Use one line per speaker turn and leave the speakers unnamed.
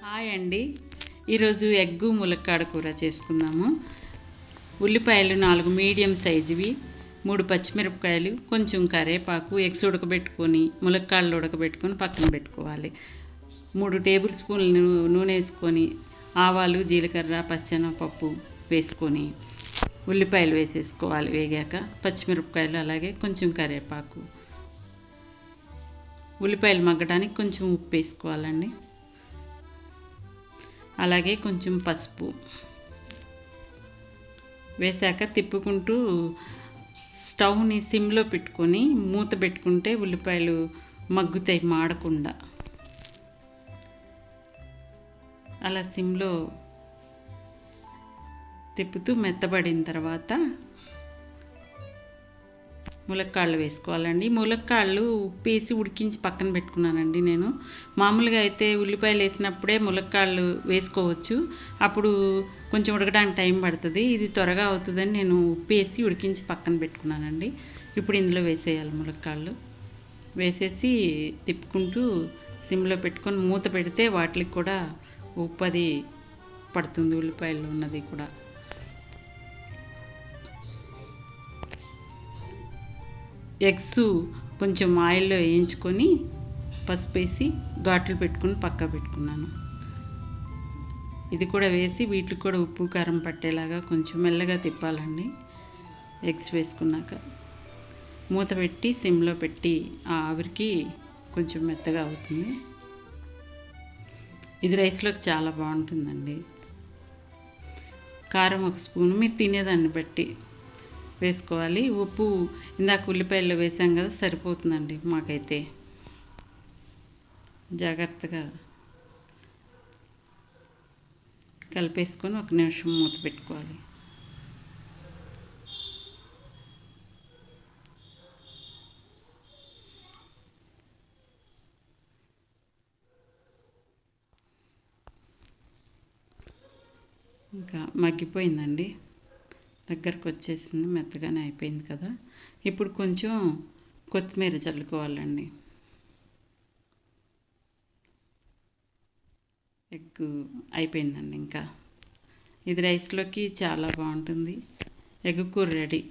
Hi అండి. ఈరోజు egg ములక్కాడ కూర చేసుకుందాము. ఉల్లిపాయలు 4 మీడియం సైజువి, 3 పచ్చిమిరపకాయలు, కొంచెం కరివేపాకు, ఎగ్స్ ఉడకబెట్టుకొని ములక్కాడలు ఉడకబెట్టుకొని పక్కన పెట్టుకోవాలి. 3 టేబుల్ స్పూన్లు నూనె వేసుకొని ఆవాలు, జీలకర్ర, పచ్చెనగపప్పు వేసుకొని ఉల్లిపాయలు వేసేసుకోవాలి. వేగాక పచ్చిమిరపకాయలు, అలాగే కొంచెం కరివేపాకు. ఉల్లిపాయలు మగ్గడానికి కొంచెం ఉప్పు వేసుకోవాలండి. అలాగే కొంచెం పసుపు వేసాక తిప్పుకుంటూ స్టవ్ని సిమ్లో పెట్టుకొని మూత పెట్టుకుంటే ఉల్లిపాయలు మగ్గుతాయి మాడకుండా. అలా సిమ్లో తిప్పుతూ మెత్తబడిన తర్వాత ములక్కాడలు వేసుకోవాలండి. ములక్కాడలు ఉప్పు వేసి ఉడికించి పక్కన పెట్టుకున్నానండి నేను. మామూలుగా అయితే ఉల్లిపాయలు వేసినప్పుడే ములక్కాడలు వేసుకోవచ్చు, అప్పుడు కొంచెం ఉడకడానికి టైం పడుతుంది. ఇది త్వరగా అవుతుందని నేను ఉప్పు వేసి ఉడికించి పక్కన పెట్టుకున్నానండి. ఇప్పుడు ఇందులో వేసేయాలి. ములక్కాడలు వేసేసి తిప్పుకుంటూ సిమ్లో పెట్టుకొని మూత పెడితే వాటికి కూడా ఉప్పు అది పడుతుంది, ఉల్లిపాయలు ఉన్నది కూడా. ఎగ్స్ కొంచెం ఆయిల్లో వేయించుకొని పసుపు వేసి ఘాట్లు పెట్టుకుని పక్క పెట్టుకున్నాను. ఇది కూడా వేసి వీటికి కూడా ఉప్పు కారం పట్టేలాగా కొంచెం మెల్లగా తిప్పాలండి. ఎగ్స్ వేసుకున్నాక మూత పెట్టి సిమ్లో పెట్టి ఆ ఆవిరికి కొంచెం మెత్తగా అవుతుంది. ఇది రైస్లోకి చాలా బాగుంటుందండి. కారం 1 స్పూను మీరు తినేదాన్ని బట్టి వేసుకోవాలి. ఉప్పు ఇందాక ఉల్లిపాయల్లో వేసాం కదా, సరిపోతుందండి మాకైతే. జాగ్రత్తగా కలిపేసుకొని 1 నిమిషం మూత పెట్టుకోవాలి. ఇంకా మగ్గిపోయిందండి, దగ్గరకు వచ్చేసింది, మెత్తగానే అయిపోయింది కదా. ఇప్పుడు కొంచెం కొత్తిమీర చల్లుకోవాలండి. ఎగ్ అయిపోయిందండి. ఇంకా ఇది రైస్లోకి చాలా బాగుంటుంది. ఎగ్ కూర రెడీ.